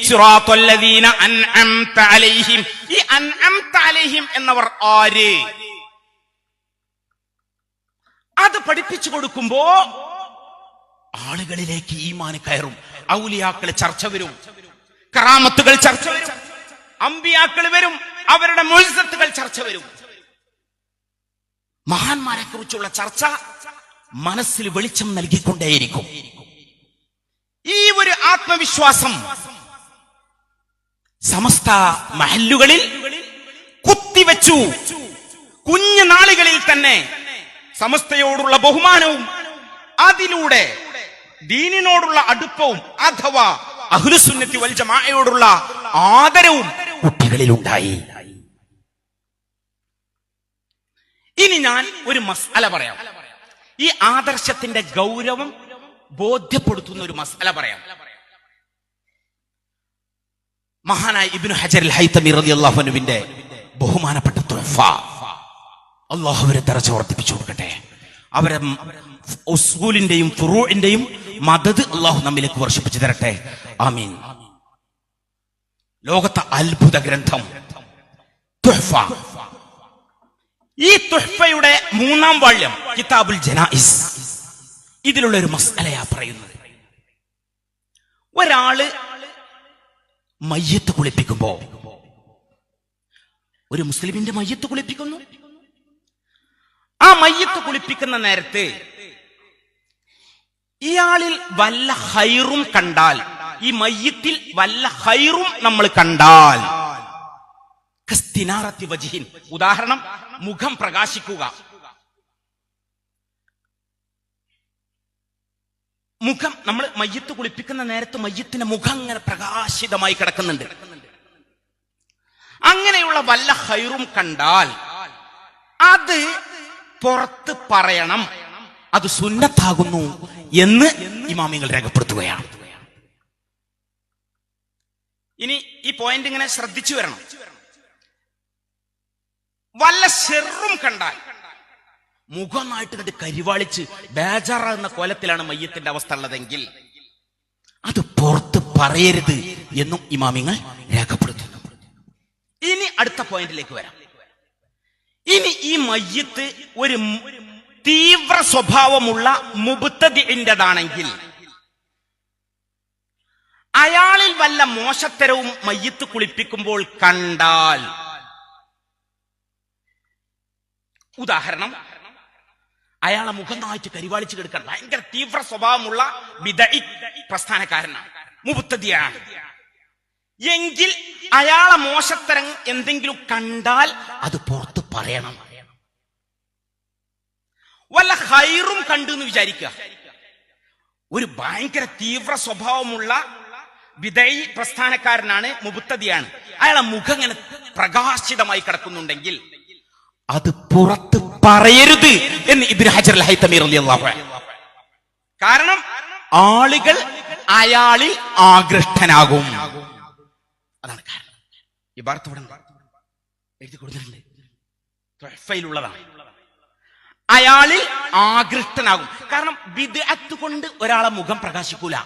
സിറാത്തൽ ലദീന അൻഅംത അലൈഹിം. ഈ അൻഅംത അലൈഹിം എന്നവർ ആര്? അത് പഠിപ്പിച്ചു കൊടുക്കുമ്പോ ആളുകളിലേക്ക് ഈമാൻ കയറും. ഔലിയാക്കള് ചർച്ച വരും, കറാമത്തുകൾ ചർച്ച വരും, അമ്പിയാക്കൾ വരും, അവരുടെ മുഅ്ജിസത്തുകൾ ചർച്ച വരും. മഹാന്മാരെ കുറിച്ചുള്ള ചർച്ച മനസ്സിൽ വെളിച്ചം നൽകിക്കൊണ്ടേയിരിക്കും. ഈ ഒരു ആത്മവിശ്വാസം സമസ്ത മഹല്ലുകളിൽ കുത്തിവെച്ചു. കുഞ്ഞു നാളുകളിൽ തന്നെ സമസ്തയോടുള്ള ബഹുമാനവും അതിലൂടെ ദീനിനോടുള്ള അടുപ്പവും അഥവാ അഹ്ലുസുന്നത്തി വൽ ജമാഅയോടുള്ള ആദരവും കുട്ടികളിലുണ്ടായി. ഇനി ഞാൻ ഒരു മസ്അല പറയാം. ഈ ആദർശത്തിന്റെ ഗൗരവം ബോധ്യപ്പെടുത്തുന്ന ഒരു മസ്അല പറയാം. മഹാനായ ഇബ്നു ഹജർ അൽ ഹൈതമി റളിയല്ലാഹു അൻഹുവിന്റെ ബഹുമാനപ്പെട്ട തുഹഫ, അല്ലാഹു അവരെ ദറജ വർദ്ധിപ്പിച്ചു കൊടുക്കട്ടെ. അവരെ ഉസ്കൂലിന്റെയും ഫുറൂഇന്റെയും മദദ് അല്ലാഹു നമ്മിലേക്ക് വർഷിപ്പിച്ചു തരട്ടെ. ആമീൻ. ലോകത്തെ അത്ഭുത ഗ്രന്ഥം തുഹഫ. ഈ തുഹഫയുടെ 3-ാം വാള്യം കിതാബുൽ ജനായിസ്, ഇതിലുള്ള ഒരു മസ്അലയാ പറയുന്നത്. ഒരാള് മയ്യത്ത് കുളിപ്പിക്കുമ്പോ, ഒരു മുസ്ലിമിന്റെ മയ്യത്ത് കുളിപ്പിക്കുന്നു. ആ മയ്യത്ത് കുളിപ്പിക്കുന്ന നേരത്ത് ഇയാളിൽ വല്ല ഹൈറും കണ്ടാൽ, ഈ മയ്യത്തിൽ വല്ല ഹൈറും നമ്മൾ കണ്ടാൽ, ഉദാഹരണം, മുഖം പ്രകാശിക്കുക. മുഖം, നമ്മൾ മയ്യത്ത് കുളിപ്പിക്കുന്ന നേരത്ത് മയ്യത്തിന്റെ മുഖം അങ്ങനെ പ്രകാശിതമായി കിടക്കുന്നുണ്ട്. അങ്ങനെയുള്ള വല്ല ഹൈറും കണ്ടാൽ അത് പുറത്ത് പറയണം, അത് സുന്നത്താകുന്നു എന്ന് ഇമാമിങ്ങൾ രേഖപ്പെടുത്തുകയാണ്. ഇനി ഈ പോയിന്റ് ഇങ്ങനെ ശ്രദ്ധിച്ചു വരണം. വല്ല ഷെറും കണ്ടാൽ മുഖമായിട്ട് കണ്ട് കരിവാളിച്ച് ബേജാറാകുന്ന കോലത്തിലാണ് മയ്യത്തിന്റെ അവസ്ഥ ഉള്ളതെങ്കിൽ അത് പുറത്ത് പറയരുത് എന്നും ഇമാമിങ്ങൾ രേഖപ്പെടുത്തുന്നു. ഇനി അടുത്ത പോയിന്റിലേക്ക് വരാം. ഇനി ഈ മയ്യത്ത് ഒരു തീവ്ര സ്വഭാവമുള്ള മുബ്തദിഇന്റേതാണെങ്കിൽ, അയാളിൽ വല്ല മോശത്തരവും മയ്യത്ത് കുളിപ്പിക്കുമ്പോൾ കണ്ടാൽ, ഉദാഹരണം, അയാളെ മുഖമായിട്ട് കരിവാളിച്ച് കിടക്കാൻ ഭയങ്കര തീവ്ര സ്വഭാവമുള്ള ബിദഈ പ്രസ്ഥാനക്കാരനാണ്, മുബ്തദിയാണ് എങ്കിൽ അയാളെ മോശത്തരം എന്തെങ്കിലും കണ്ടാൽ അത് പുറത്ത് പറയണം. വല്ല ഹൈറും കണ്ടു എന്ന് വിചാരിക്കുക. ഒരു ഭയങ്കര തീവ്ര സ്വഭാവമുള്ള ബിദഈ പ്രസ്ഥാനക്കാരനാണ്, മുബ്തദിയാണ്, അയാളെ മുഖം ഇങ്ങനെ പ്രകാശിതമായി കിടക്കുന്നുണ്ടെങ്കിൽ അത് പുറത്ത് പറയരുത് എന്ന് ഇബ്നു ഹജർ അൽ ഹൈതമി റളിയല്ലാഹു അൻഹു. കാരണം ആളുകൾ അയാളിൽ ആകൃഷ്ടനാകും. അതാണ് കാരണം. ഈ വാർത്ത എഴുതി കൊടുത്തിട്ടുണ്ട്, തുഹഫയിലുള്ളതാണ്. അയാളിൽ ആകൃഷ്ടനാകും. കാരണം ബിദ്അത്ത് കൊണ്ട് ഒരാളെ മുഖം പ്രകാശിക്കൂല.